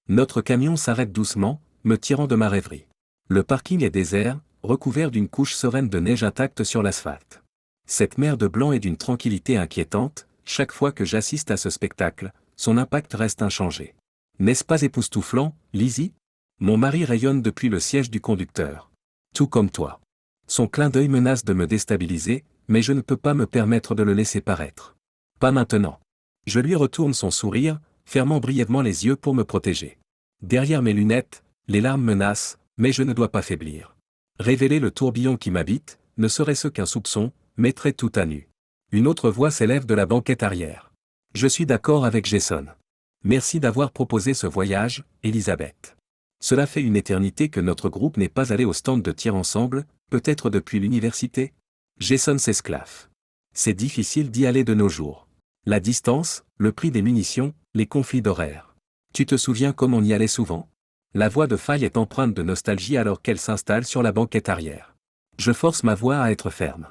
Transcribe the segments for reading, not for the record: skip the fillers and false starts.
Notre camion s'arrête doucement, me tirant de ma rêverie. Le parking est désert, recouvert d'une couche sereine de neige intacte sur l'asphalte. Cette mer de blanc est d'une tranquillité inquiétante, chaque fois que j'assiste à ce spectacle, son impact reste inchangé. N'est-ce pas époustouflant, Lizzie? Mon mari rayonne depuis le siège du conducteur. Tout comme toi. Son clin d'œil menace de me déstabiliser, mais je ne peux pas me permettre de le laisser paraître. Pas maintenant. Je lui retourne son sourire, fermant brièvement les yeux pour me protéger. Derrière mes lunettes, les larmes menacent, mais je ne dois pas faiblir. Révéler le tourbillon qui m'habite, ne serait-ce qu'un soupçon, mettrait tout à nu. Une autre voix s'élève de la banquette arrière. Je suis d'accord avec Jason. Merci d'avoir proposé ce voyage, Elisabeth. Cela fait une éternité que notre groupe n'est pas allé au stand de tir ensemble, peut-être depuis l'université? Jason s'esclaffe. C'est difficile d'y aller de nos jours. La distance, le prix des munitions, les conflits d'horaires. Tu te souviens comme on y allait souvent? La voix de Faye est empreinte de nostalgie alors qu'elle s'installe sur la banquette arrière. Je force ma voix à être ferme.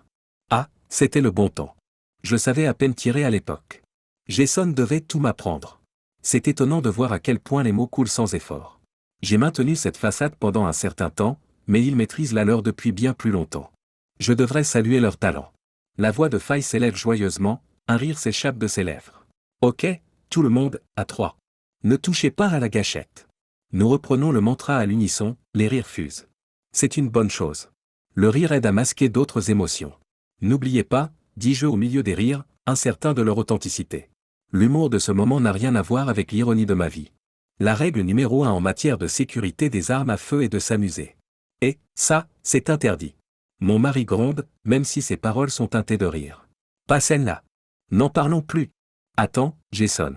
Ah, c'était le bon temps. Je savais à peine tirer à l'époque. Jason devait tout m'apprendre. C'est étonnant de voir à quel point les mots coulent sans effort. J'ai maintenu cette façade pendant un certain temps, mais ils maîtrisent la leur depuis bien plus longtemps. Je devrais saluer leur talent. La voix de Faye s'élève joyeusement, un rire s'échappe de ses lèvres. Ok, tout le monde, à trois. Ne touchez pas à la gâchette. Nous reprenons le mantra à l'unisson, les rires fusent. C'est une bonne chose. Le rire aide à masquer d'autres émotions. N'oubliez pas, dis-je au milieu des rires, incertain de leur authenticité. L'humour de ce moment n'a rien à voir avec l'ironie de ma vie. La règle numéro 1 en matière de sécurité des armes à feu est de s'amuser. Et, ça, c'est interdit. Mon mari gronde, même si ses paroles sont teintées de rire. Pas celle-là. N'en parlons plus. Attends, Jason.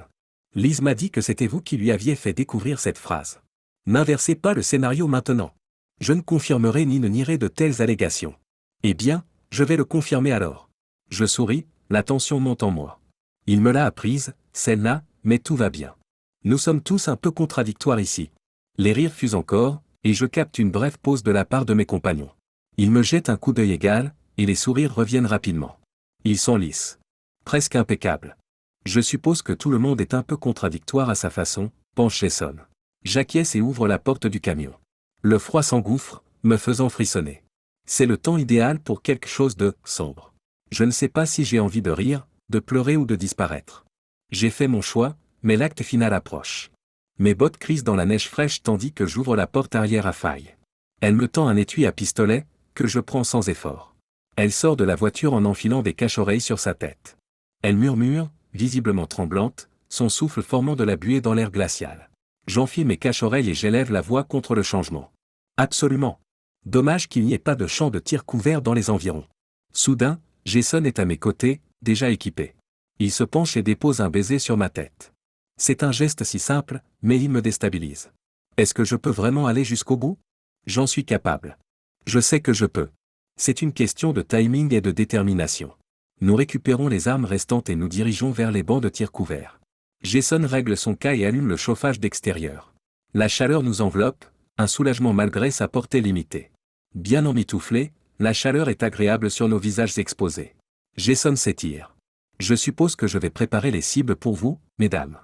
Liz m'a dit que c'était vous qui lui aviez fait découvrir cette phrase. N'inversez pas le scénario maintenant. Je ne confirmerai ni ne nierai de telles allégations. Eh bien, je vais le confirmer alors. Je souris, la tension monte en moi. Il me l'a apprise, celle-là, mais tout va bien. Nous sommes tous un peu contradictoires ici. Les rires fusent encore, et je capte une brève pause de la part de mes compagnons. Ils me jettent un coup d'œil égal, et les sourires reviennent rapidement. Ils sont lisses. Presque impeccables. Je suppose que tout le monde est un peu contradictoire à sa façon, pense Jason. J'acquiesce et ouvre la porte du camion. Le froid s'engouffre, me faisant frissonner. C'est le temps idéal pour quelque chose de sombre. Je ne sais pas si j'ai envie de rire, de pleurer ou de disparaître. J'ai fait mon choix, mais l'acte final approche. Mes bottes crissent dans la neige fraîche tandis que j'ouvre la porte arrière à Faye. Elle me tend un étui à pistolet, que je prends sans effort. Elle sort de la voiture en enfilant des cache-oreilles sur sa tête. Elle murmure, visiblement tremblante, son souffle formant de la buée dans l'air glacial. J'enfile mes cache-oreilles et j'élève la voix contre le changement. Absolument. Dommage qu'il n'y ait pas de champ de tir couvert dans les environs. Soudain, Jason est à mes côtés, déjà équipé. Il se penche et dépose un baiser sur ma tête. C'est un geste si simple, mais il me déstabilise. Est-ce que je peux vraiment aller jusqu'au bout? J'en suis capable. Je sais que je peux. C'est une question de timing et de détermination. Nous récupérons les armes restantes et nous dirigeons vers les bancs de tir couverts. Jason règle son cas et allume le chauffage d'extérieur. La chaleur nous enveloppe, un soulagement malgré sa portée limitée. Bien emmitouflé, la chaleur est agréable sur nos visages exposés. Jason s'étire. Je suppose que je vais préparer les cibles pour vous, mesdames.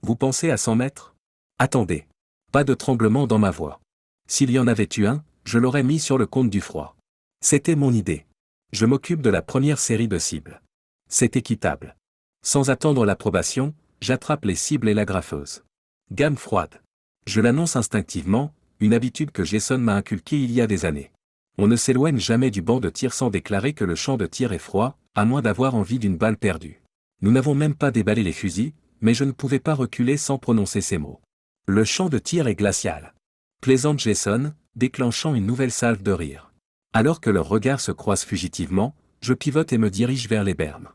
Vous pensez à 100 mètres? Attendez. Pas de tremblement dans ma voix. S'il y en avait eu un, je l'aurais mis sur le compte du froid. C'était mon idée. Je m'occupe de la première série de cibles. C'est équitable. Sans attendre l'approbation, j'attrape les cibles et la graffeuse. Gamme froide. Je l'annonce instinctivement, une habitude que Jason m'a inculquée il y a des années. On ne s'éloigne jamais du banc de tir sans déclarer que le champ de tir est froid, à moins d'avoir envie d'une balle perdue. Nous n'avons même pas déballé les fusils, mais je ne pouvais pas reculer sans prononcer ces mots. Le champ de tir est glacial. Plaisante Jason, déclenchant une nouvelle salve de rire. Alors que leurs regards se croisent fugitivement, je pivote et me dirige vers les bermes.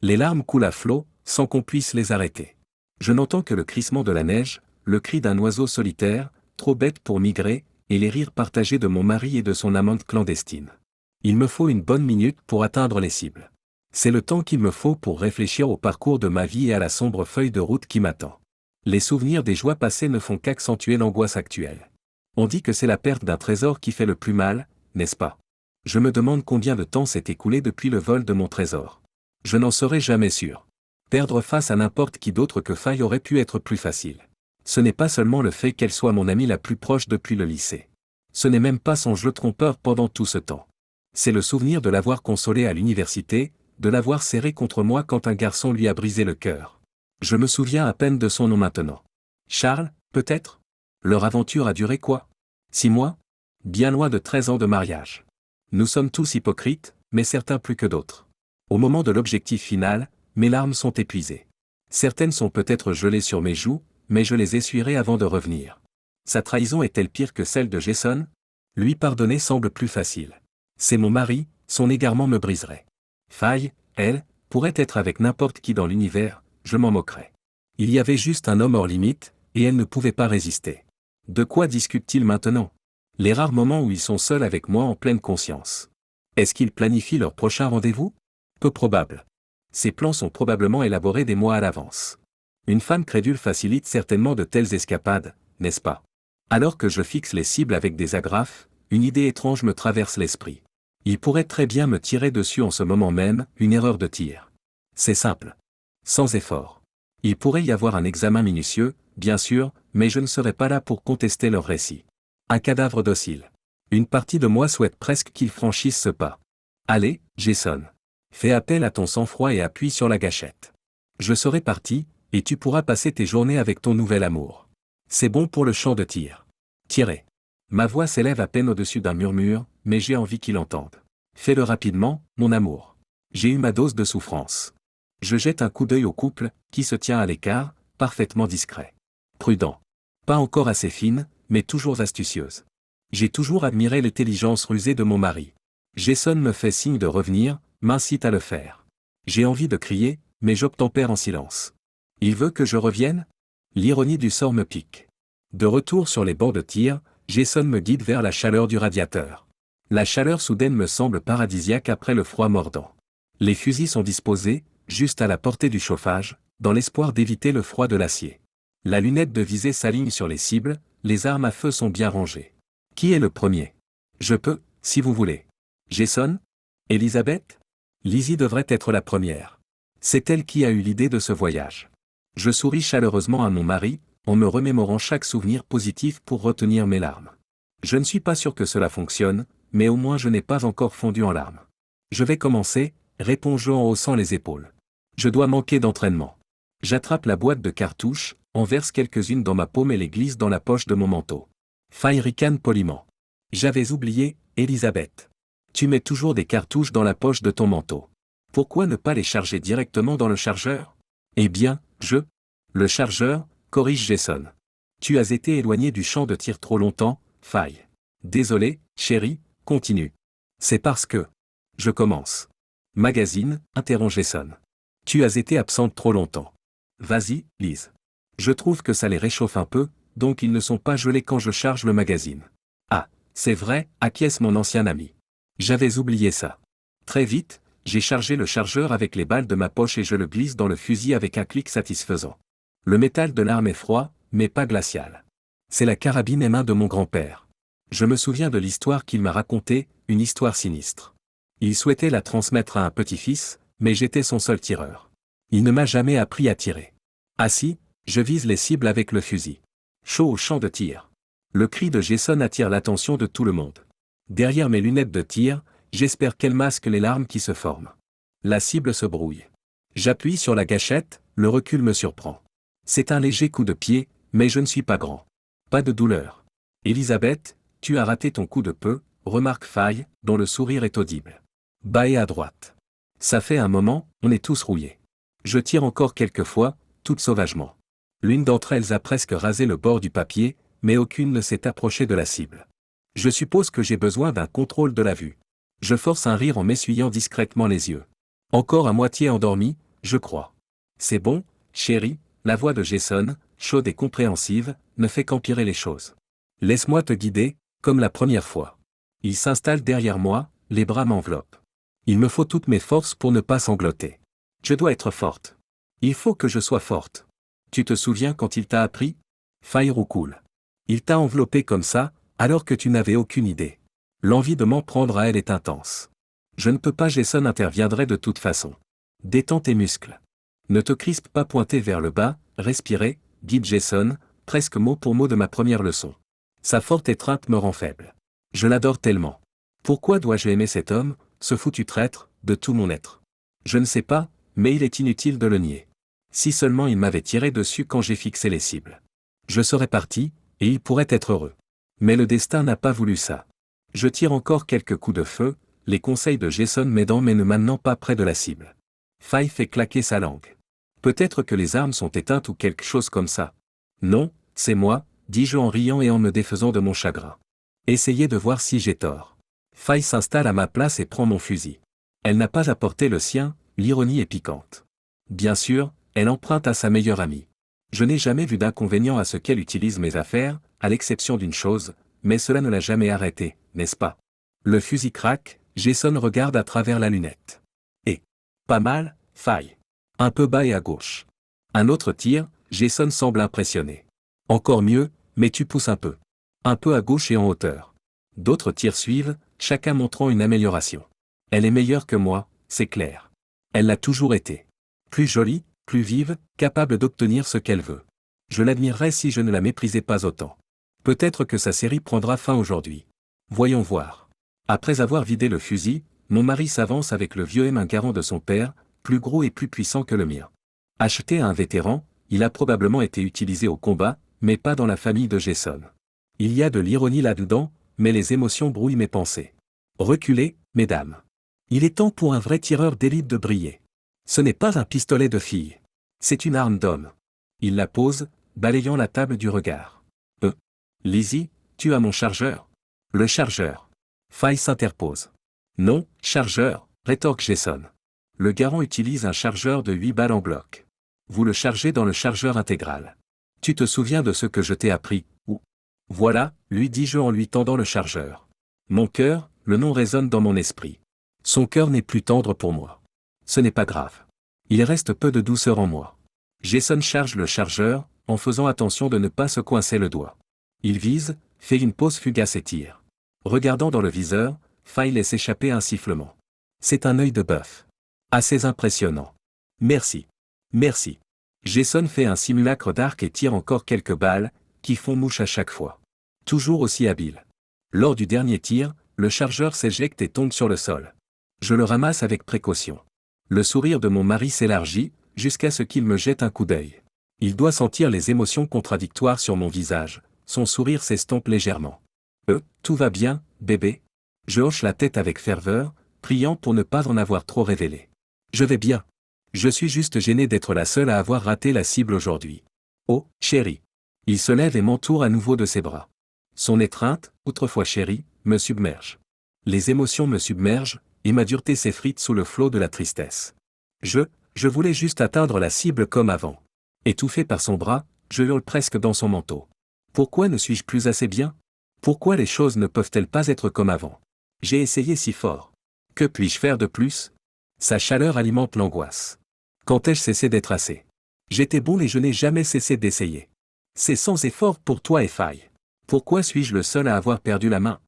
Les larmes coulent à flot, sans qu'on puisse les arrêter. Je n'entends que le crissement de la neige, le cri d'un oiseau solitaire, trop bête pour migrer, et les rires partagés de mon mari et de son amante clandestine. Il me faut une bonne minute pour atteindre les cibles. C'est le temps qu'il me faut pour réfléchir au parcours de ma vie et à la sombre feuille de route qui m'attend. Les souvenirs des joies passées ne font qu'accentuer l'angoisse actuelle. On dit que c'est la perte d'un trésor qui fait le plus mal, n'est-ce pas? Je me demande combien de temps s'est écoulé depuis le vol de mon trésor. Je n'en serai jamais sûr. Perdre face à n'importe qui d'autre que Faye aurait pu être plus facile. Ce n'est pas seulement le fait qu'elle soit mon amie la plus proche depuis le lycée. Ce n'est même pas son jeu trompeur pendant tout ce temps. C'est le souvenir de l'avoir consolée à l'université, de l'avoir serrée contre moi quand un garçon lui a brisé le cœur. Je me souviens à peine de son nom maintenant. Charles, peut-être? Leur aventure a duré quoi? 6 mois? Bien loin de 13 ans de mariage. Nous sommes tous hypocrites, mais certains plus que d'autres. Au moment de l'objectif final, mes larmes sont épuisées. Certaines sont peut-être gelées sur mes joues, mais je les essuierai avant de revenir. Sa trahison est-elle pire que celle de Jason? Lui pardonner semble plus facile. C'est mon mari, son égarement me briserait. Faye, elle, pourrait être avec n'importe qui dans l'univers, je m'en moquerais. Il y avait juste un homme hors limite, et elle ne pouvait pas résister. De quoi discutent-ils maintenant? Les rares moments où ils sont seuls avec moi en pleine conscience. Est-ce qu'ils planifient leur prochain rendez-vous? Peu probable. Ces plans sont probablement élaborés des mois à l'avance. Une femme crédule facilite certainement de telles escapades, n'est-ce pas? Alors que je fixe les cibles avec des agrafes, une idée étrange me traverse l'esprit. Il pourrait très bien me tirer dessus en ce moment même, une erreur de tir. C'est simple. Sans effort. Il pourrait y avoir un examen minutieux, bien sûr, mais je ne serai pas là pour contester leur récit. Un cadavre docile. Une partie de moi souhaite presque qu'ils franchissent ce pas. Allez, Jason. Fais appel à ton sang-froid et appuie sur la gâchette. Je serai parti, et tu pourras passer tes journées avec ton nouvel amour. C'est bon pour le champ de tir. Tirez. Ma voix s'élève à peine au-dessus d'un murmure, mais j'ai envie qu'il entende. Fais-le rapidement, mon amour. J'ai eu ma dose de souffrance. Je jette un coup d'œil au couple, qui se tient à l'écart, parfaitement discret. Prudent. Pas encore assez fine, mais toujours astucieuse. J'ai toujours admiré l'intelligence rusée de mon mari. Jason me fait signe de revenir, m'incite à le faire. J'ai envie de crier, mais j'obtempère en silence. Il veut que je revienne? L'ironie du sort me pique. De retour sur les bancs de tir, Jason me guide vers la chaleur du radiateur. La chaleur soudaine me semble paradisiaque après le froid mordant. Les fusils sont disposés, juste à la portée du chauffage, dans l'espoir d'éviter le froid de l'acier. La lunette de visée s'aligne sur les cibles, les armes à feu sont bien rangées. Qui est le premier? Je peux, si vous voulez. Jason? Elisabeth? Lizzie devrait être la première. C'est elle qui a eu l'idée de ce voyage. Je souris chaleureusement à mon mari, en me remémorant chaque souvenir positif pour retenir mes larmes. Je ne suis pas sûr que cela fonctionne, mais au moins je n'ai pas encore fondu en larmes. Je vais commencer, répond-je en haussant les épaules. Je dois manquer d'entraînement. J'attrape la boîte de cartouches, en verse quelques-unes dans ma paume et les glisse dans la poche de mon manteau. Faye ricane poliment. J'avais oublié, Elisabeth. Tu mets toujours des cartouches dans la poche de ton manteau. Pourquoi ne pas les charger directement dans le chargeur? Eh bien, Le chargeur, corrige Jason. Tu as été éloigné du champ de tir trop longtemps, Faye. Désolé, chérie, continue. C'est parce que... Je commence. Magazine, interrompt Jason. Tu as été absente trop longtemps. Vas-y, Lise. Je trouve que ça les réchauffe un peu, donc ils ne sont pas gelés quand je charge le magazine. Ah, c'est vrai, acquiesce mon ancien ami. J'avais oublié ça. Très vite, j'ai chargé le chargeur avec les balles de ma poche et je le glisse dans le fusil avec un clic satisfaisant. Le métal de l'arme est froid, mais pas glacial. C'est la carabine M1 de mon grand-père. Je me souviens de l'histoire qu'il m'a racontée, une histoire sinistre. Il souhaitait la transmettre à un petit-fils, mais j'étais son seul tireur. Il ne m'a jamais appris à tirer. Assis, je vise les cibles avec le fusil. Chaud au champ de tir. Le cri de Jason attire l'attention de tout le monde. Derrière mes lunettes de tir, j'espère qu'elles masquent les larmes qui se forment. La cible se brouille. J'appuie sur la gâchette, le recul me surprend. C'est un léger coup de pied, mais je ne suis pas grand. Pas de douleur. Elisabeth, tu as raté ton coup de peu, remarque Faye, dont le sourire est audible. Bas et à droite. Ça fait un moment, on est tous rouillés. Je tire encore quelques fois, toutes sauvagement. L'une d'entre elles a presque rasé le bord du papier, mais aucune ne s'est approchée de la cible. Je suppose que j'ai besoin d'un contrôle de la vue. Je force un rire en m'essuyant discrètement les yeux. Encore à moitié endormi, je crois. C'est bon, chérie, la voix de Jason, chaude et compréhensive, ne fait qu'empirer les choses. Laisse-moi te guider, comme la première fois. Il s'installe derrière moi, les bras m'enveloppent. Il me faut toutes mes forces pour ne pas sangloter. Je dois être forte. Il faut que je sois forte. Tu te souviens quand il t'a appris? Faye roucoule. Il t'a enveloppé comme ça, alors que tu n'avais aucune idée. L'envie de m'en prendre à elle est intense. Je ne peux pas, Jason interviendrait de toute façon. Détends tes muscles. Ne te crispe pas, pointé vers le bas, respirez, dit Jason, presque mot pour mot de ma première leçon. Sa forte étreinte me rend faible. Je l'adore tellement. Pourquoi dois-je aimer cet homme, ce foutu traître, de tout mon être? Je ne sais pas, mais il est inutile de le nier. Si seulement il m'avait tiré dessus quand j'ai fixé les cibles. Je serais parti, et il pourrait être heureux. Mais le destin n'a pas voulu ça. Je tire encore quelques coups de feu, les conseils de Jason m'aidant mais ne m'amenant pas près de la cible. Faye fait claquer sa langue. Peut-être que les armes sont éteintes ou quelque chose comme ça. Non, c'est moi, dis-je en riant et en me défaisant de mon chagrin. Essayez de voir si j'ai tort. Faye s'installe à ma place et prend mon fusil. Elle n'a pas apporté le sien, l'ironie est piquante. Bien sûr, elle emprunte à sa meilleure amie. Je n'ai jamais vu d'inconvénient à ce qu'elle utilise mes affaires, à l'exception d'une chose, mais cela ne l'a jamais arrêté, n'est-ce pas? Le fusil craque, Jason regarde à travers la lunette. Et pas mal, Faye. Un peu bas et à gauche. Un autre tir, Jason semble impressionné. Encore mieux, mais tu pousses un peu. Un peu à gauche et en hauteur. D'autres tirs suivent, chacun montrant une amélioration. Elle est meilleure que moi, c'est clair. Elle l'a toujours été. Plus jolie, plus vive, capable d'obtenir ce qu'elle veut. Je l'admirerais si je ne la méprisais pas autant. Peut-être que sa série prendra fin aujourd'hui. Voyons voir. Après avoir vidé le fusil, mon mari s'avance avec le vieux M1 garant de son père, plus gros et plus puissant que le mien. Acheté à un vétéran, il a probablement été utilisé au combat, mais pas dans la famille de Jason. Il y a de l'ironie là-dedans, mais les émotions brouillent mes pensées. Reculez, mesdames. Il est temps pour un vrai tireur d'élite de briller. Ce n'est pas un pistolet de fille. C'est une arme d'homme. Il la pose, balayant la table du regard. Lizzie, tu as mon chargeur? Le chargeur. Faye s'interpose. Non, chargeur, rétorque Jason. Le garant utilise un chargeur de 8 balles en bloc. Vous le chargez dans le chargeur intégral. Tu te souviens de ce que je t'ai appris, ou? Voilà, lui dis-je en lui tendant le chargeur. Mon cœur, le nom résonne dans mon esprit. Son cœur n'est plus tendre pour moi. Ce n'est pas grave. Il reste peu de douceur en moi. Jason charge le chargeur, en faisant attention de ne pas se coincer le doigt. Il vise, fait une pause fugace et tire. Regardant dans le viseur, Faye laisse échapper un sifflement. C'est un œil de bœuf. Assez impressionnant. Merci. Merci. Jason fait un simulacre d'arc et tire encore quelques balles, qui font mouche à chaque fois. Toujours aussi habile. Lors du dernier tir, le chargeur s'éjecte et tombe sur le sol. Je le ramasse avec précaution. Le sourire de mon mari s'élargit, jusqu'à ce qu'il me jette un coup d'œil. Il doit sentir les émotions contradictoires sur mon visage, son sourire s'estompe légèrement. Tout va bien, bébé? Je hoche la tête avec ferveur, priant pour ne pas en avoir trop révélé. Je vais bien. Je suis juste gêné d'être la seule à avoir raté la cible aujourd'hui. Oh, chérie. Il se lève et m'entoure à nouveau de ses bras. Son étreinte, autrefois chérie, me submerge. Les émotions me submergent, et ma dureté s'effrite sous le flot de la tristesse. Je voulais juste atteindre la cible comme avant. Étouffé par son bras, je hurle presque dans son manteau. Pourquoi ne suis-je plus assez bien? Pourquoi les choses ne peuvent-elles pas être comme avant? J'ai essayé si fort. Que puis-je faire de plus? Sa chaleur alimente l'angoisse. Quand ai-je cessé d'être assez? J'étais bon et je n'ai jamais cessé d'essayer. C'est sans effort pour toi et Faye. Pourquoi suis-je le seul à avoir perdu la main?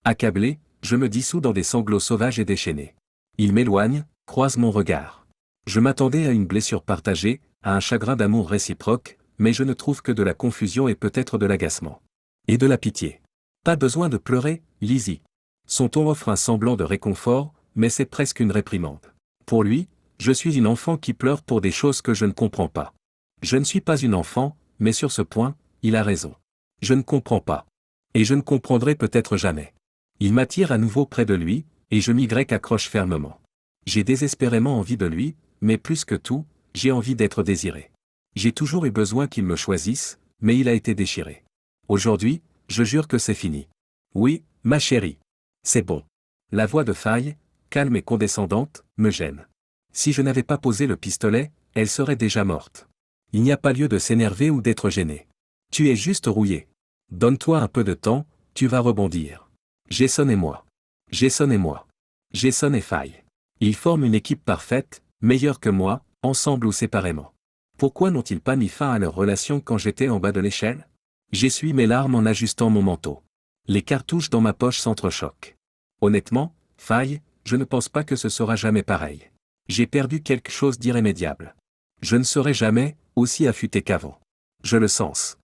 Accablé, je me dissous dans des sanglots sauvages et déchaînés. Il m'éloigne, croise mon regard. Je m'attendais à une blessure partagée, à un chagrin d'amour réciproque, mais je ne trouve que de la confusion et peut-être de l'agacement. Et de la pitié. Pas besoin de pleurer, Lizzie. Son ton offre un semblant de réconfort, mais c'est presque une réprimande. Pour lui, je suis une enfant qui pleure pour des choses que je ne comprends pas. Je ne suis pas une enfant, mais sur ce point, il a raison. Je ne comprends pas. Et je ne comprendrai peut-être jamais. Il m'attire à nouveau près de lui, et je m'y accroche fermement. J'ai désespérément envie de lui, mais plus que tout, j'ai envie d'être désiré. J'ai toujours eu besoin qu'il me choisisse, mais il a été déchiré. Aujourd'hui, je jure que c'est fini. Oui, ma chérie. C'est bon. La voix de Faye, calme et condescendante, me gêne. Si je n'avais pas posé le pistolet, elle serait déjà morte. Il n'y a pas lieu de s'énerver ou d'être gêné. Tu es juste rouillé. Donne-toi un peu de temps, tu vas rebondir. Jason et moi. Jason et moi. Jason et Faye. Ils forment une équipe parfaite, meilleure que moi, ensemble ou séparément. Pourquoi n'ont-ils pas mis fin à leur relation quand j'étais en bas de l'échelle? J'essuie mes larmes en ajustant mon manteau. Les cartouches dans ma poche s'entrechoquent. Honnêtement, Faye, je ne pense pas que ce sera jamais pareil. J'ai perdu quelque chose d'irrémédiable. Je ne serai jamais aussi affûté qu'avant. Je le sens.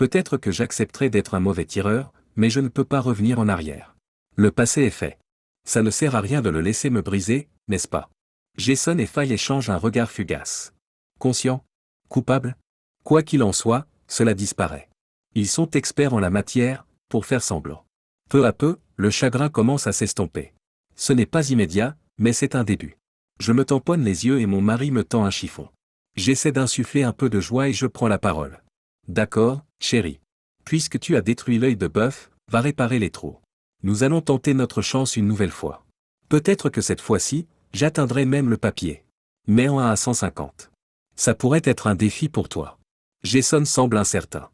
Peut-être que j'accepterai d'être un mauvais tireur, mais je ne peux pas revenir en arrière. Le passé est fait. Ça ne sert à rien de le laisser me briser, n'est-ce pas? Jason et Faye échangent un regard fugace. Conscient? Coupable? Quoi qu'il en soit, cela disparaît. Ils sont experts en la matière, pour faire semblant. Peu à peu, le chagrin commence à s'estomper. Ce n'est pas immédiat, mais c'est un début. Je me tamponne les yeux et mon mari me tend un chiffon. J'essaie d'insuffler un peu de joie et je prends la parole. D'accord, chérie. Puisque tu as détruit l'œil de bœuf, va réparer les trous. Nous allons tenter notre chance une nouvelle fois. Peut-être que cette fois-ci, j'atteindrai même le papier. Mais en 1 à 150. Ça pourrait être un défi pour toi. Jason semble incertain.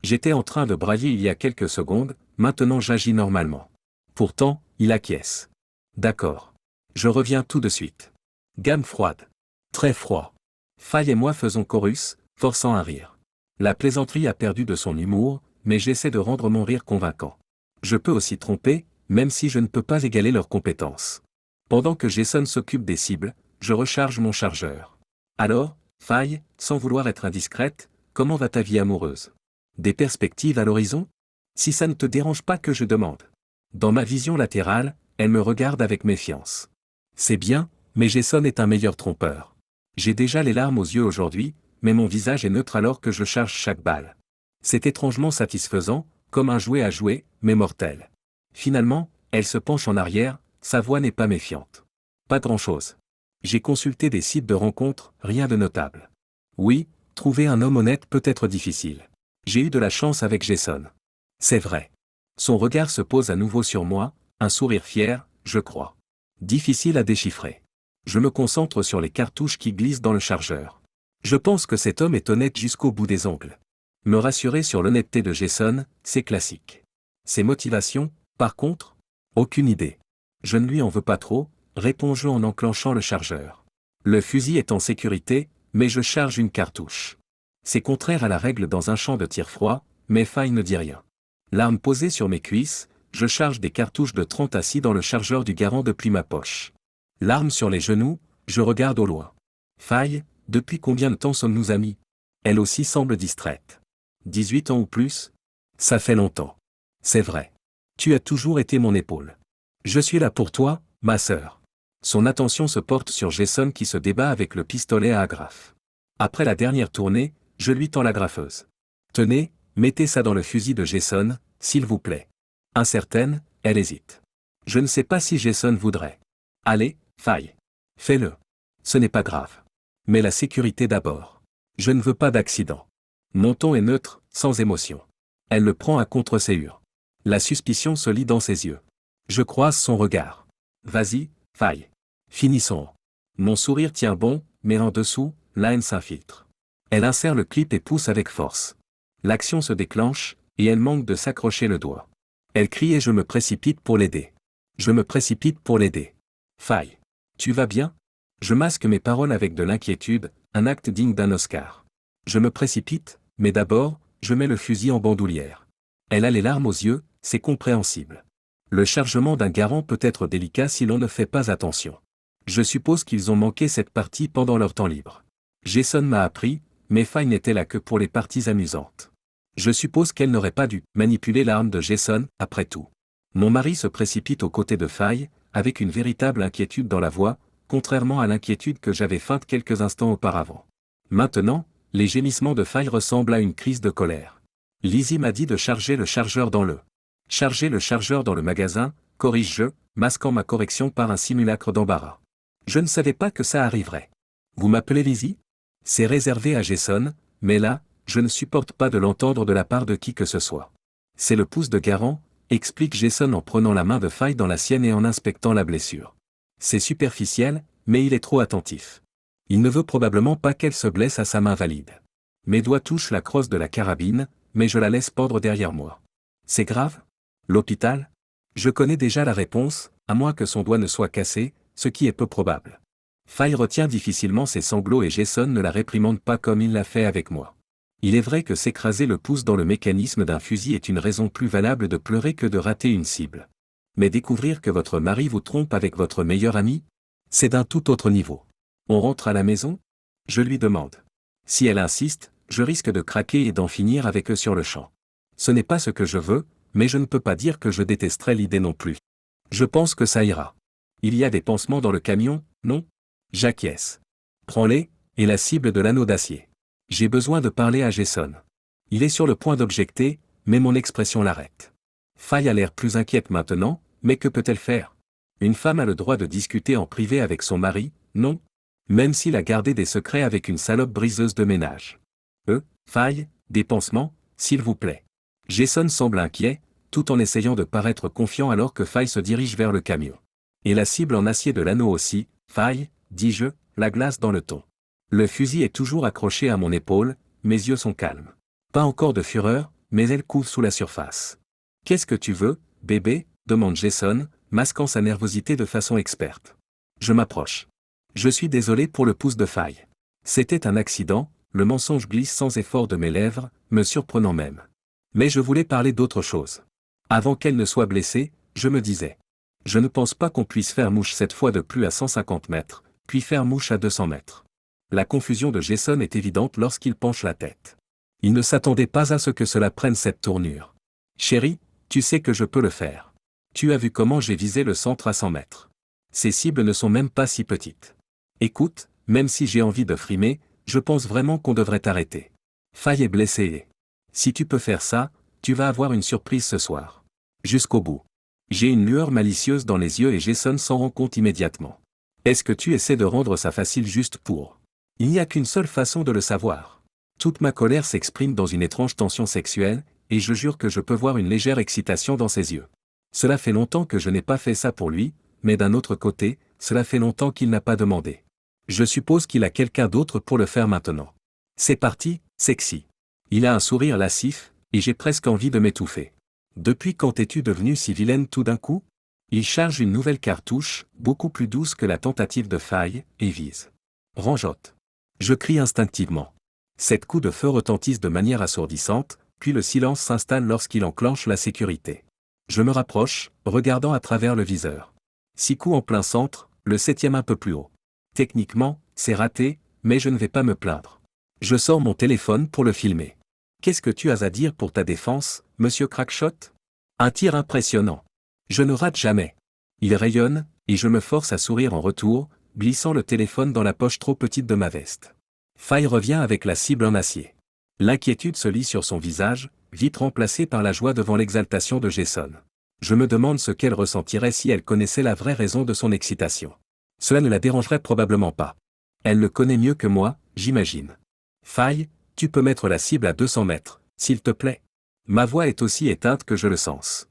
J'étais en train de brailler il y a quelques secondes, maintenant j'agis normalement. Pourtant, il acquiesce. D'accord. Je reviens tout de suite. Gamme froide. Très froid. Faye et moi faisons chorus, forçant un rire. La plaisanterie a perdu de son humour, mais j'essaie de rendre mon rire convaincant. Je peux aussi tromper, même si je ne peux pas égaler leurs compétences. Pendant que Jason s'occupe des cibles, je recharge mon chargeur. Alors, Faye, sans vouloir être indiscrète, comment va ta vie amoureuse? Des perspectives à l'horizon? Si ça ne te dérange pas que je demande. Dans ma vision latérale, elle me regarde avec méfiance. C'est bien, mais Jason est un meilleur trompeur. J'ai déjà les larmes aux yeux aujourd'hui, mais mon visage est neutre alors que je charge chaque balle. C'est étrangement satisfaisant, comme un jouet à jouer, mais mortel. Finalement, elle se penche en arrière, sa voix n'est pas méfiante. Pas grand-chose. J'ai consulté des sites de rencontres, rien de notable. Oui, trouver un homme honnête peut être difficile. J'ai eu de la chance avec Jason. C'est vrai. Son regard se pose à nouveau sur moi, un sourire fier, je crois. Difficile à déchiffrer. Je me concentre sur les cartouches qui glissent dans le chargeur. Je pense que cet homme est honnête jusqu'au bout des ongles. Me rassurer sur l'honnêteté de Jason, c'est classique. Ses motivations, par contre? Aucune idée. Je ne lui en veux pas trop, réponds-je en enclenchant le chargeur. Le fusil est en sécurité, mais je charge une cartouche. C'est contraire à la règle dans un champ de tir froid, mais Faye ne dit rien. L'arme posée sur mes cuisses, je charge des cartouches de 30 assis dans le chargeur du garand depuis ma poche. L'arme sur les genoux, je regarde au loin. Faye, depuis combien de temps sommes-nous amis? Elle aussi semble distraite. 18 ans ou plus? Ça fait longtemps. C'est vrai. Tu as toujours été mon épaule. Je suis là pour toi, ma sœur. Son attention se porte sur Jason qui se débat avec le pistolet à agrafe. Après la dernière tournée, je lui tends l'agrafeuse. Tenez, mettez ça dans le fusil de Jason, s'il vous plaît. Incertaine, elle hésite. Je ne sais pas si Jason voudrait. Allez, Faye. Fais-le. Ce n'est pas grave. Mais la sécurité d'abord. Je ne veux pas d'accident. Mon ton est neutre, sans émotion. Elle le prend à contre-séhure. La suspicion se lit dans ses yeux. Je croise son regard. Vas-y, Faye. Finissons. Mon sourire tient bon, mais en dessous, la haine s'infiltre. Elle insère le clip et pousse avec force. L'action se déclenche, et elle manque de s'accrocher le doigt. Elle crie et je me précipite pour l'aider. Je me précipite pour l'aider. Faye. Tu vas bien? Je masque mes paroles avec de l'inquiétude, un acte digne d'un Oscar. Je me précipite, mais d'abord, je mets le fusil en bandoulière. Elle a les larmes aux yeux, c'est compréhensible. Le chargement d'un garand peut être délicat si l'on ne fait pas attention. Je suppose qu'ils ont manqué cette partie pendant leur temps libre. Jason m'a appris, mais Faye n'était là que pour les parties amusantes. Je suppose qu'elle n'aurait pas dû manipuler l'arme de Jason, après tout. Mon mari se précipite aux côtés de Faye, avec une véritable inquiétude dans la voix, contrairement à l'inquiétude que j'avais feinte quelques instants auparavant. Maintenant, les gémissements de Faye ressemblent à une crise de colère. Lizzie m'a dit de charger le chargeur dans le. Charger le chargeur dans le magasin, corrige-je, masquant ma correction par un simulacre d'embarras. Je ne savais pas que ça arriverait. Vous m'appelez Lizzie? C'est réservé à Jason, mais là, je ne supporte pas de l'entendre de la part de qui que ce soit. C'est le pouce de garant, explique Jason en prenant la main de Faye dans la sienne et en inspectant la blessure. C'est superficiel, mais il est trop attentif. Il ne veut probablement pas qu'elle se blesse à sa main valide. Mes doigts touchent la crosse de la carabine, mais je la laisse pendre derrière moi. C'est grave? L'hôpital? Je connais déjà la réponse, à moins que son doigt ne soit cassé, ce qui est peu probable. Faye retient difficilement ses sanglots et Jason ne la réprimande pas comme il l'a fait avec moi. Il est vrai que s'écraser le pouce dans le mécanisme d'un fusil est une raison plus valable de pleurer que de rater une cible. Mais découvrir que votre mari vous trompe avec votre meilleur ami? C'est d'un tout autre niveau. On rentre à la maison? Je lui demande. Si elle insiste, je risque de craquer et d'en finir avec eux sur le champ. Ce n'est pas ce que je veux, mais je ne peux pas dire que je détesterais l'idée non plus. Je pense que ça ira. Il y a des pansements dans le camion, non? J'acquiesce. Prends-les, et la cible de l'anneau d'acier. J'ai besoin de parler à Jason. Il est sur le point d'objecter, mais mon expression l'arrête. Faye a l'air plus inquiète maintenant, mais que peut-elle faire? Une femme a le droit de discuter en privé avec son mari, non? Même s'il a gardé des secrets avec une salope briseuse de ménage. Faye, des pansements, s'il vous plaît. Jason semble inquiet, tout en essayant de paraître confiant alors que Faye se dirige vers le camion. Et la cible en acier de l'anneau aussi, Faye, dis-je, la glace dans le ton. Le fusil est toujours accroché à mon épaule, mes yeux sont calmes. Pas encore de fureur, mais elle coule sous la surface. Qu'est-ce que tu veux, bébé? Demande Jason, masquant sa nervosité de façon experte. Je m'approche. Je suis désolé pour le pouce de Faye. C'était un accident, le mensonge glisse sans effort de mes lèvres, me surprenant même. Mais je voulais parler d'autre chose. Avant qu'elle ne soit blessée, je me disais. Je ne pense pas qu'on puisse faire mouche cette fois de plus à 150 mètres, puis faire mouche à 200 mètres. La confusion de Jason est évidente lorsqu'il penche la tête. Il ne s'attendait pas à ce que cela prenne cette tournure. Chérie, tu sais que je peux le faire. Tu as vu comment j'ai visé le centre à 100 mètres. Ces cibles ne sont même pas si petites. Écoute, même si j'ai envie de frimer, je pense vraiment qu'on devrait arrêter. Faye est blessée et... Si tu peux faire ça, tu vas avoir une surprise ce soir. Jusqu'au bout. J'ai une lueur malicieuse dans les yeux et Jason s'en rend compte immédiatement. Est-ce que tu essaies de rendre ça facile juste pour... Il n'y a qu'une seule façon de le savoir. Toute ma colère s'exprime dans une étrange tension sexuelle, et je jure que je peux voir une légère excitation dans ses yeux. Cela fait longtemps que je n'ai pas fait ça pour lui, mais d'un autre côté, cela fait longtemps qu'il n'a pas demandé. Je suppose qu'il a quelqu'un d'autre pour le faire maintenant. C'est parti, sexy. Il a un sourire lascif, et j'ai presque envie de m'étouffer. Depuis quand es-tu devenue si vilaine tout d'un coup? Il charge une nouvelle cartouche, beaucoup plus douce que la tentative de Faye, et vise. Rangeote. Je crie instinctivement. Sept coups de feu retentissent de manière assourdissante, puis le silence s'installe lorsqu'il enclenche la sécurité. Je me rapproche, regardant à travers le viseur. 6 coups en plein centre, le 7e un peu plus haut. Techniquement, c'est raté, mais je ne vais pas me plaindre. Je sors mon téléphone pour le filmer. Qu'est-ce que tu as à dire pour ta défense, monsieur Crackshot? Un tir impressionnant. Je ne rate jamais. Il rayonne, et je me force à sourire en retour, glissant le téléphone dans la poche trop petite de ma veste. Faye revient avec la cible en acier. L'inquiétude se lit sur son visage, vite remplacée par la joie devant l'exaltation de Jason. Je me demande ce qu'elle ressentirait si elle connaissait la vraie raison de son excitation. Cela ne la dérangerait probablement pas. Elle le connaît mieux que moi, j'imagine. Faye, tu peux mettre la cible à 200 mètres, s'il te plaît. Ma voix est aussi éteinte que je le sens.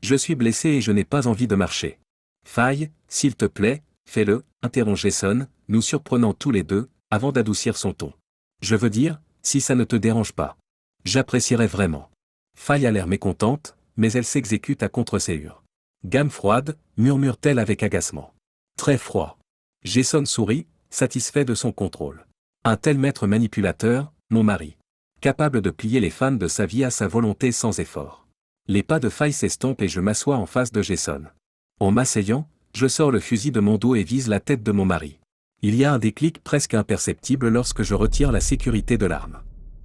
Je suis blessé et je n'ai pas envie de marcher. Faye, s'il te plaît, fais-le, interrompt Jason, nous surprenant tous les deux, avant d'adoucir son ton. Je veux dire, si ça ne te dérange pas. J'apprécierais vraiment. Faye a l'air mécontente, mais elle s'exécute à contre-séure. Gamme froide, murmure-t-elle avec agacement. Très froid. Jason sourit, satisfait de son contrôle. Un tel maître manipulateur, mon mari. Capable de plier les fans de sa vie à sa volonté sans effort. Les pas de Faye s'estompent et je m'assois en face de Jason. En m'asseyant, je sors le fusil de mon dos et vise la tête de mon mari. Il y a un déclic presque imperceptible lorsque je retire la sécurité de l'arme.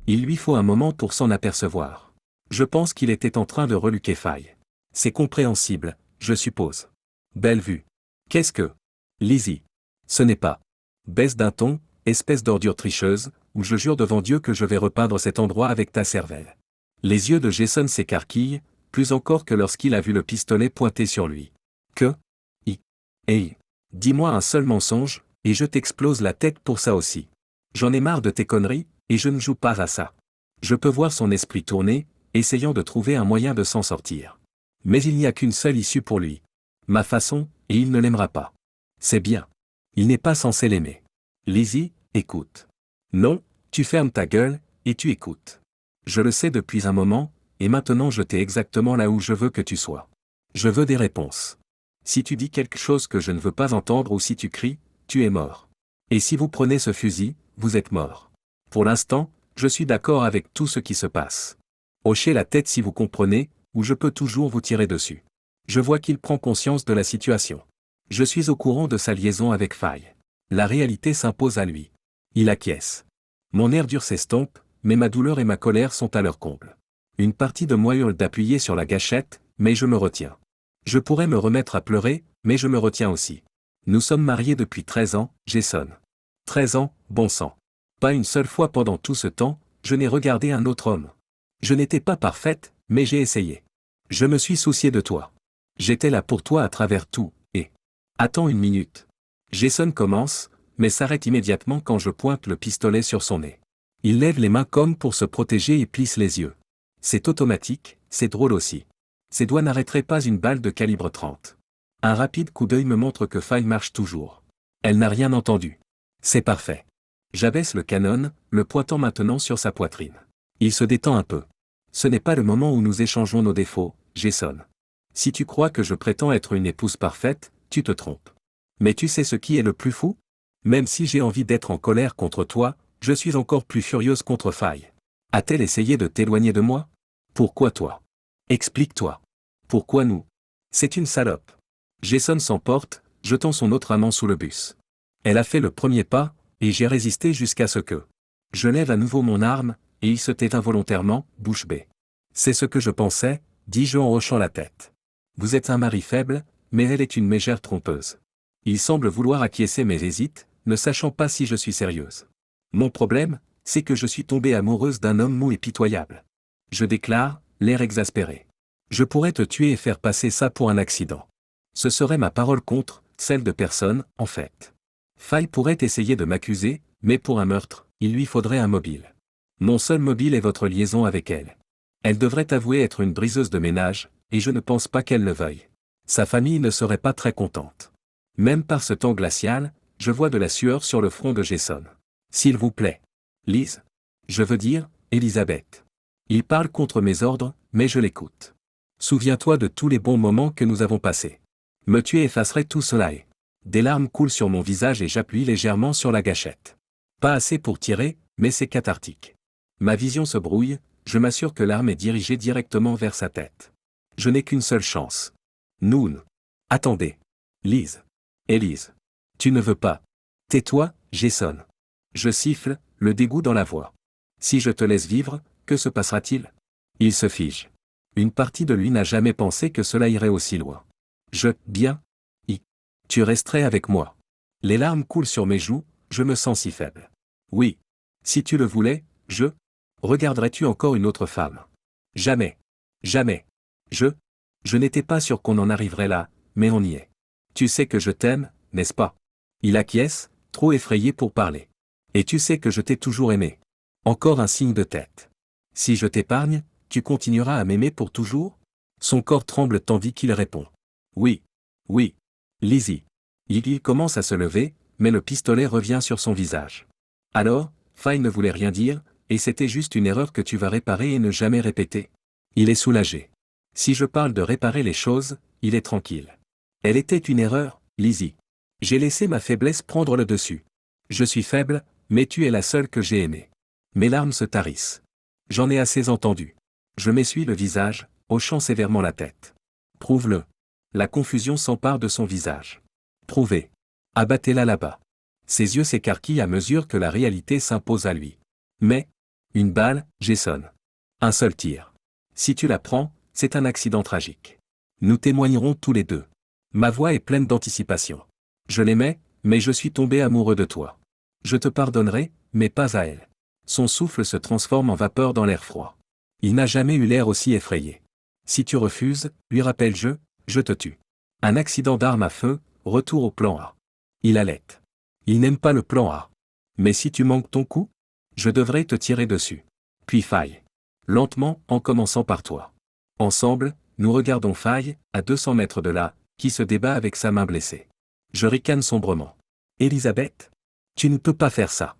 Il lui faut un moment pour s'en apercevoir. Je pense qu'il était en train de reluquer Faye. C'est compréhensible, je suppose. Belle vue. Qu'est-ce que... Lizzie. Ce n'est pas. Baisse d'un ton, espèce d'ordure tricheuse, où je jure devant Dieu que je vais repeindre cet endroit avec ta cervelle. Les yeux de Jason s'écarquillent, plus encore que lorsqu'il a vu le pistolet pointé sur lui. Hey, dis-moi un seul mensonge, et je t'explose la tête pour ça aussi. J'en ai marre de tes conneries, et je ne joue pas à ça. Je peux voir son esprit tourner, essayant de trouver un moyen de s'en sortir. Mais il n'y a qu'une seule issue pour lui. Ma façon, et il ne l'aimera pas. C'est bien. Il n'est pas censé l'aimer. Lizzie, écoute. Non, tu fermes ta gueule, et tu écoutes. Je le sais depuis un moment, et maintenant je t'ai exactement là où je veux que tu sois. Je veux des réponses. Si tu dis quelque chose que je ne veux pas entendre ou si tu cries, tu es mort. Et si vous prenez ce fusil, vous êtes mort. Pour l'instant, je suis d'accord avec tout ce qui se passe. Hochez la tête si vous comprenez, ou je peux toujours vous tirer dessus. Je vois qu'il prend conscience de la situation. Je suis au courant de sa liaison avec Faye. La réalité s'impose à lui. Il acquiesce. Mon air dur s'estompe, mais ma douleur et ma colère sont à leur comble. Une partie de moi hurle d'appuyer sur la gâchette, mais je me retiens. Je pourrais me remettre à pleurer, mais je me retiens aussi. Nous sommes mariés depuis 13 ans, Jason. 13 ans, bon sang. Pas une seule fois pendant tout ce temps, je n'ai regardé un autre homme. Je n'étais pas parfaite, mais j'ai essayé. Je me suis soucié de toi. J'étais là pour toi à travers tout, et... Attends une minute. Jason commence, mais s'arrête immédiatement quand je pointe le pistolet sur son nez. Il lève les mains comme pour se protéger et plisse les yeux. C'est automatique, c'est drôle aussi. Ses doigts n'arrêteraient pas une balle de calibre 30. Un rapide coup d'œil me montre que Faye marche toujours. Elle n'a rien entendu. C'est parfait. J'abaisse le canon, le pointant maintenant sur sa poitrine. Il se détend un peu. Ce n'est pas le moment où nous échangeons nos défauts, Jason. Si tu crois que je prétends être une épouse parfaite, tu te trompes. Mais tu sais ce qui est le plus fou? Même si j'ai envie d'être en colère contre toi, je suis encore plus furieuse contre Faye. A-t-elle essayé de t'éloigner de moi? Pourquoi toi? Explique-toi. Pourquoi nous? C'est une salope. Jason s'emporte, jetant son autre amant sous le bus. Elle a fait le premier pas, et j'ai résisté jusqu'à ce que... Je lève à nouveau mon arme, et il se tait involontairement, bouche bée. C'est ce que je pensais, dis-je en hochant la tête. Vous êtes un mari faible, mais elle est une mégère trompeuse. Il semble vouloir acquiescer mais hésite, ne sachant pas si je suis sérieuse. Mon problème, c'est que je suis tombée amoureuse d'un homme mou et pitoyable. Je déclare, l'air exaspéré. Je pourrais te tuer et faire passer ça pour un accident. Ce serait ma parole contre celle de personne, en fait. Faye pourrait essayer de m'accuser, mais pour un meurtre, il lui faudrait un mobile. Mon seul mobile est votre liaison avec elle. Elle devrait avouer être une briseuse de ménage, et je ne pense pas qu'elle le veuille. Sa famille ne serait pas très contente. Même par ce temps glacial, je vois de la sueur sur le front de Jason. S'il vous plaît. Liz. Je veux dire, Elisabeth. Il parle contre mes ordres, mais je l'écoute. Souviens-toi de tous les bons moments que nous avons passés. Me tuer effacerait tout cela et... Des larmes coulent sur mon visage et j'appuie légèrement sur la gâchette. Pas assez pour tirer, mais c'est cathartique. Ma vision se brouille, je m'assure que l'arme est dirigée directement vers sa tête. Je n'ai qu'une seule chance. Noon. Attendez. Liz. Élise. Tu ne veux pas. Tais-toi, Jason. Je siffle, le dégoût dans la voix. Si je te laisse vivre, que se passera-t-il? Il se fige. Une partie de lui n'a jamais pensé que cela irait aussi loin. Bien. Tu resterais avec moi. Les larmes coulent sur mes joues, je me sens si faible. Oui. Si tu le voulais, regarderais-tu encore une autre femme? Jamais. Jamais. Je n'étais pas sûr qu'on en arriverait là, mais on y est. Tu sais que je t'aime, n'est-ce pas? Il acquiesce, trop effrayé pour parler. Et tu sais que je t'ai toujours aimé. Encore un signe de tête. Si je t'épargne, tu continueras à m'aimer pour toujours? Son corps tremble tandis qu'il répond. Oui. Oui. Lizzie. Il commence à se lever, mais le pistolet revient sur son visage. Alors, Faye ne voulait rien dire, et c'était juste une erreur que tu vas réparer et ne jamais répéter. Il est soulagé. Si je parle de réparer les choses, il est tranquille. Elle était une erreur, Lizzie. J'ai laissé ma faiblesse prendre le dessus. Je suis faible, mais tu es la seule que j'ai aimée. Mes larmes se tarissent. J'en ai assez entendu. Je m'essuie le visage, hochant sévèrement la tête. Prouve-le. La confusion s'empare de son visage. Prouvez. Abattez-la là-bas. Ses yeux s'écarquillent à mesure que la réalité s'impose à lui. Mais, une balle, Jason. Un seul tir. Si tu la prends, c'est un accident tragique. Nous témoignerons tous les deux. Ma voix est pleine d'anticipation. Je l'aimais, mais je suis tombé amoureux de toi. Je te pardonnerai, mais pas à elle. Son souffle se transforme en vapeur dans l'air froid. Il n'a jamais eu l'air aussi effrayé. Si tu refuses, lui rappelle-je, je te tue. Un accident d'arme à feu, retour au plan A. Il halète. Il n'aime pas le plan A. Mais si tu manques ton coup, je devrais te tirer dessus. Puis Faye. Lentement, en commençant par toi. Ensemble, nous regardons Faye, à 200 mètres de là, qui se débat avec sa main blessée. Je ricane sombrement. Elisabeth? Tu ne peux pas faire ça.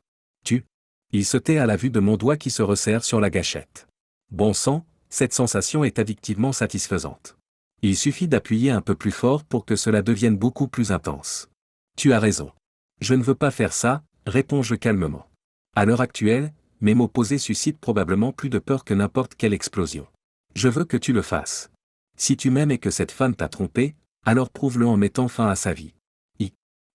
Il se tait à la vue de mon doigt qui se resserre sur la gâchette. Bon sang, cette sensation est addictivement satisfaisante. Il suffit d'appuyer un peu plus fort pour que cela devienne beaucoup plus intense. Tu as raison. Je ne veux pas faire ça, réponds-je calmement. À l'heure actuelle, mes mots posés suscitent probablement plus de peur que n'importe quelle explosion. Je veux que tu le fasses. Si tu m'aimes et que cette femme t'a trompé, alors prouve-le en mettant fin à sa vie.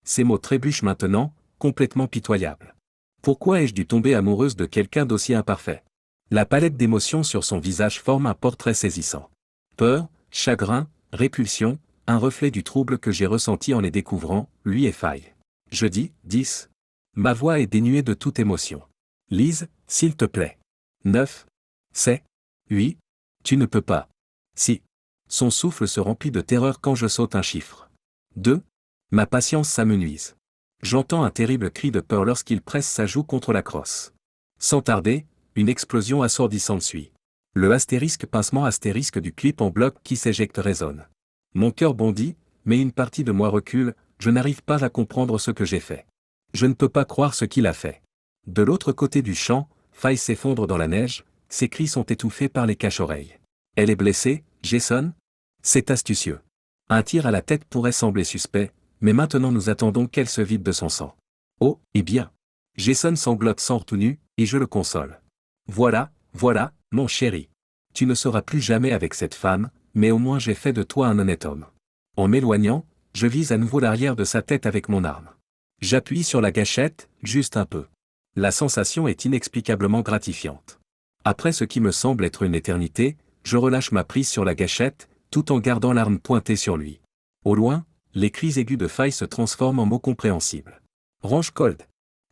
Ces mots trébuchent maintenant, complètement pitoyables. Pourquoi ai-je dû tomber amoureuse de quelqu'un d'aussi imparfait? La palette d'émotions sur son visage forme un portrait saisissant. Peur, chagrin, répulsion, un reflet du trouble que j'ai ressenti en les découvrant, lui et Faye. Jeudi, 10. Ma voix est dénuée de toute émotion. Lise, s'il te plaît. 9. C'est. Oui. Tu ne peux pas. Si. Son souffle se remplit de terreur quand je saute un chiffre. 2. Ma patience s'amenuise. J'entends un terrible cri de peur lorsqu'il presse sa joue contre la crosse. Sans tarder, une explosion assourdissante suit. Le pincement astérisque du clip en bloc qui s'éjecte résonne. Mon cœur bondit, mais une partie de moi recule, je n'arrive pas à comprendre ce que j'ai fait. Je ne peux pas croire ce qu'il a fait. De l'autre côté du champ, Faye s'effondre dans la neige, ses cris sont étouffés par les cache-oreilles. Elle est blessée, Jason? C'est astucieux. Un tir à la tête pourrait sembler suspect, mais maintenant nous attendons qu'elle se vide de son sang. Oh, eh bien. Jason sanglote sans retenue, et je le console. Voilà, mon chéri. Tu ne seras plus jamais avec cette femme, mais au moins j'ai fait de toi un honnête homme. En m'éloignant, je vise à nouveau l'arrière de sa tête avec mon arme. J'appuie sur la gâchette, juste un peu. La sensation est inexplicablement gratifiante. Après ce qui me semble être une éternité, je relâche ma prise sur la gâchette, tout en gardant l'arme pointée sur lui. Au loin, les cris aigus de Faye se transforment en mots compréhensibles. Range Cold.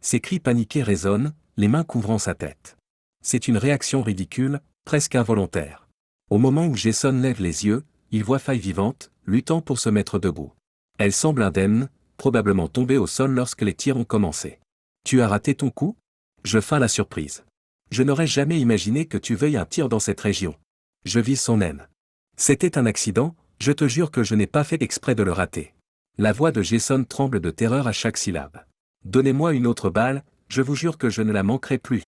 Ses cris paniqués résonnent, les mains couvrant sa tête. C'est une réaction ridicule, presque involontaire. Au moment où Jason lève les yeux, il voit Faye vivante, luttant pour se mettre debout. Elle semble indemne, probablement tombée au sol lorsque les tirs ont commencé. Tu as raté ton coup? Je feins la surprise. Je n'aurais jamais imaginé que tu veuilles un tir dans cette région. Je vise son aine. C'était un accident, je te jure que je n'ai pas fait exprès de le rater. La voix de Jason tremble de terreur à chaque syllabe. Donnez-moi une autre balle, je vous jure que je ne la manquerai plus.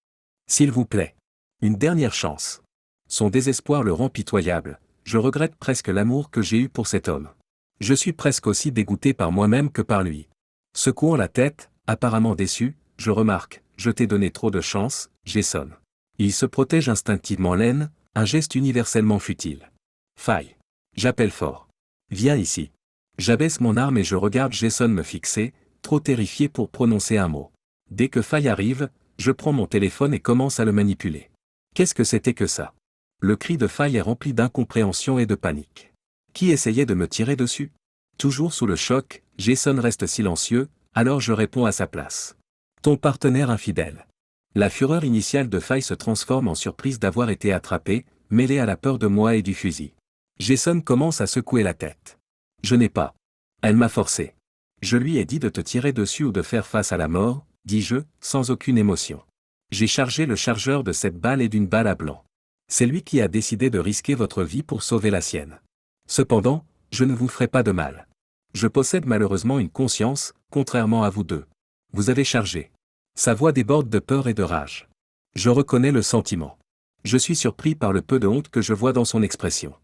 S'il vous plaît. Une dernière chance. Son désespoir le rend pitoyable, je regrette presque l'amour que j'ai eu pour cet homme. Je suis presque aussi dégoûté par moi-même que par lui. Secouant la tête, apparemment déçu, je remarque, je t'ai donné trop de chance, Jason. Il se protège instinctivement l'aine, un geste universellement futile. Faye. J'appelle fort. Viens ici. J'abaisse mon arme et je regarde Jason me fixer, trop terrifié pour prononcer un mot. Dès que Faye arrive, je prends mon téléphone et commence à le manipuler. Qu'est-ce que c'était que ça? Le cri de Faye est rempli d'incompréhension et de panique. Qui essayait de me tirer dessus? Toujours sous le choc, Jason reste silencieux, alors je réponds à sa place. Ton partenaire infidèle. La fureur initiale de Faye se transforme en surprise d'avoir été attrapé, mêlée à la peur de moi et du fusil. Jason commence à secouer la tête. Je n'ai pas. Elle m'a forcé. Je lui ai dit de te tirer dessus ou de faire face à la mort, dis-je, sans aucune émotion. J'ai chargé le chargeur de cette balle et d'une balle à blanc. C'est lui qui a décidé de risquer votre vie pour sauver la sienne. Cependant, je ne vous ferai pas de mal. Je possède malheureusement une conscience, contrairement à vous deux. Vous avez chargé. Sa voix déborde de peur et de rage. Je reconnais le sentiment. Je suis surpris par le peu de honte que je vois dans son expression.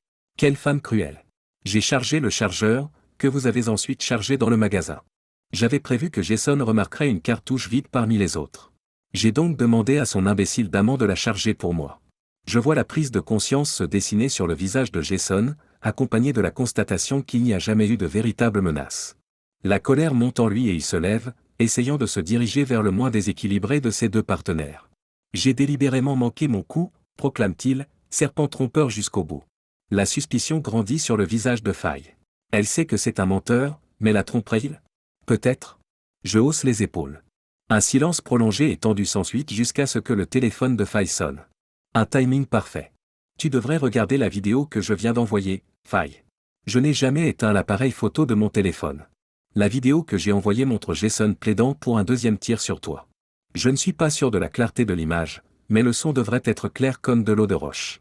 Quelle femme cruelle. J'ai chargé le chargeur, que vous avez ensuite chargé dans le magasin. J'avais prévu que Jason remarquerait une cartouche vide parmi les autres. J'ai donc demandé à son imbécile d'amant de la charger pour moi. Je vois la prise de conscience se dessiner sur le visage de Jason, accompagnée de la constatation qu'il n'y a jamais eu de véritable menace. La colère monte en lui et il se lève, essayant de se diriger vers le moins déséquilibré de ses deux partenaires. J'ai délibérément manqué mon coup, proclame-t-il, serpent trompeur jusqu'au bout. La suspicion grandit sur le visage de Faye. Elle sait que c'est un menteur, mais la tromperait-il? Peut-être. Je hausse les épaules. Un silence prolongé et tendu s'ensuit jusqu'à ce que le téléphone de Faye sonne. Un timing parfait. Tu devrais regarder la vidéo que je viens d'envoyer, Faye. Je n'ai jamais éteint l'appareil photo de mon téléphone. La vidéo que j'ai envoyée montre Jason plaidant pour un deuxième tir sur toi. Je ne suis pas sûr de la clarté de l'image, mais le son devrait être clair comme de l'eau de roche.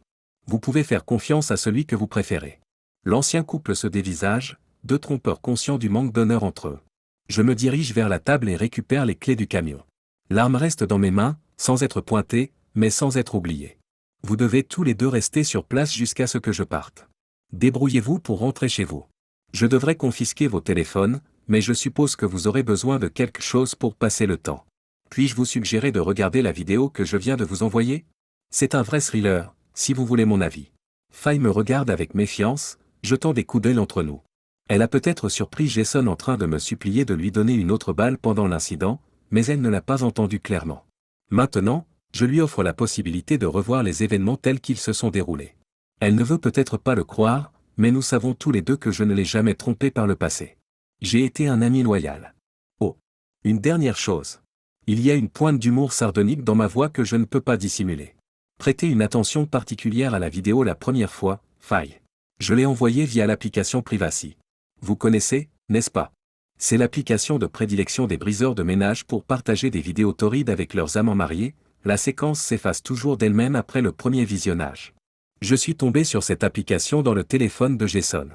Vous pouvez faire confiance à celui que vous préférez. L'ancien couple se dévisage, deux trompeurs conscients du manque d'honneur entre eux. Je me dirige vers la table et récupère les clés du camion. L'arme reste dans mes mains, sans être pointée, mais sans être oubliée. Vous devez tous les deux rester sur place jusqu'à ce que je parte. Débrouillez-vous pour rentrer chez vous. Je devrais confisquer vos téléphones, mais je suppose que vous aurez besoin de quelque chose pour passer le temps. Puis-je vous suggérer de regarder la vidéo que je viens de vous envoyer? C'est un vrai thriller, si vous voulez mon avis. Faye me regarde avec méfiance, jetant des coups d'œil entre nous. Elle a peut-être surpris Jason en train de me supplier de lui donner une autre balle pendant l'incident, mais elle ne l'a pas entendu clairement. Maintenant, je lui offre la possibilité de revoir les événements tels qu'ils se sont déroulés. Elle ne veut peut-être pas le croire, mais nous savons tous les deux que je ne l'ai jamais trompée par le passé. J'ai été un ami loyal. Oh. Une dernière chose. Il y a une pointe d'humour sardonique dans ma voix que je ne peux pas dissimuler. Prêtez une attention particulière à la vidéo la première fois, Faye. Je l'ai envoyée via l'application Privacy. Vous connaissez, n'est-ce pas? C'est l'application de prédilection des briseurs de ménage pour partager des vidéos torrides avec leurs amants mariés. La séquence s'efface toujours d'elle-même après le premier visionnage. Je suis tombé sur cette application dans le téléphone de Jason.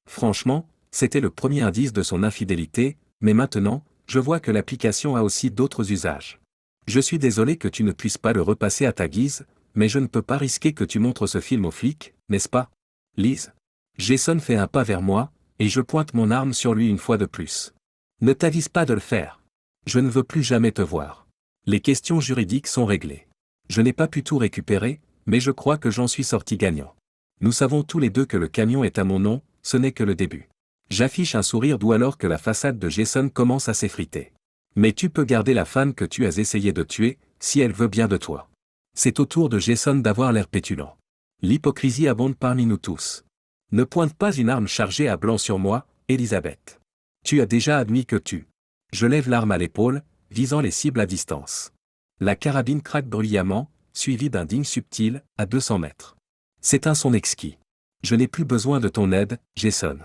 Franchement, c'était le premier indice de son infidélité, mais maintenant, je vois que l'application a aussi d'autres usages. Je suis désolé que tu ne puisses pas le repasser à ta guise, mais je ne peux pas risquer que tu montres ce film aux flics, n'est-ce pas? Liz. Jason fait un pas vers moi, et je pointe mon arme sur lui une fois de plus. Ne t'avise pas de le faire. Je ne veux plus jamais te voir. Les questions juridiques sont réglées. Je n'ai pas pu tout récupérer, mais je crois que j'en suis sorti gagnant. Nous savons tous les deux que le camion est à mon nom, ce n'est que le début. J'affiche un sourire doux alors que la façade de Jason commence à s'effriter. Mais tu peux garder la femme que tu as essayé de tuer, si elle veut bien de toi. C'est au tour de Jason d'avoir l'air pétulant. L'hypocrisie abonde parmi nous tous. Ne pointe pas une arme chargée à blanc sur moi, Elisabeth. Tu as déjà admis que tu. Je lève l'arme à l'épaule, visant les cibles à distance. La carabine craque bruyamment, suivie d'un ding subtil, à 200 mètres. C'est un son exquis. Je n'ai plus besoin de ton aide, Jason.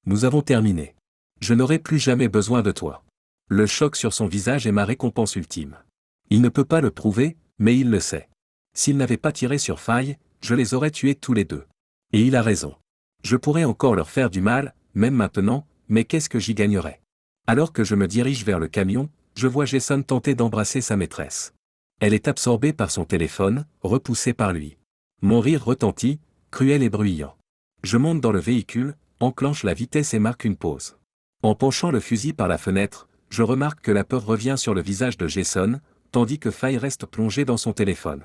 Nous avons terminé. Je n'aurai plus jamais besoin de toi. Le choc sur son visage est ma récompense ultime. Il ne peut pas le prouver, mais il le sait. S'il n'avait pas tiré sur Faye, je les aurais tués tous les deux. Et il a raison. Je pourrais encore leur faire du mal, même maintenant, mais qu'est-ce que j'y gagnerais? Alors que je me dirige vers le camion, je vois Jason tenter d'embrasser sa maîtresse. Elle est absorbée par son téléphone, repoussée par lui. Mon rire retentit, cruel et bruyant. Je monte dans le véhicule, enclenche la vitesse et marque une pause. En penchant le fusil par la fenêtre, je remarque que la peur revient sur le visage de Jason, tandis que Faye reste plongée dans son téléphone.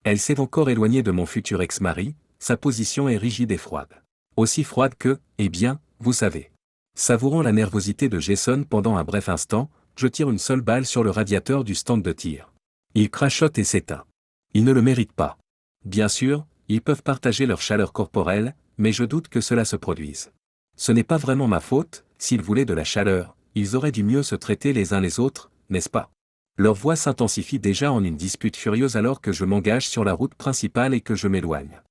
Elle s'est encore éloignée de mon futur ex-mari, sa position est rigide et froide. Aussi froide que, eh bien, vous savez. Savourant la nervosité de Jason pendant un bref instant, je tire une seule balle sur le radiateur du stand de tir. Il crachote et s'éteint. Il ne le mérite pas. Bien sûr, ils peuvent partager leur chaleur corporelle, mais je doute que cela se produise. Ce n'est pas vraiment ma faute, s'ils voulaient de la chaleur, ils auraient dû mieux se traiter les uns les autres, n'est-ce pas? Leur voix s'intensifie déjà en une dispute furieuse alors que je m'engage sur la route principale et que je m'éloigne.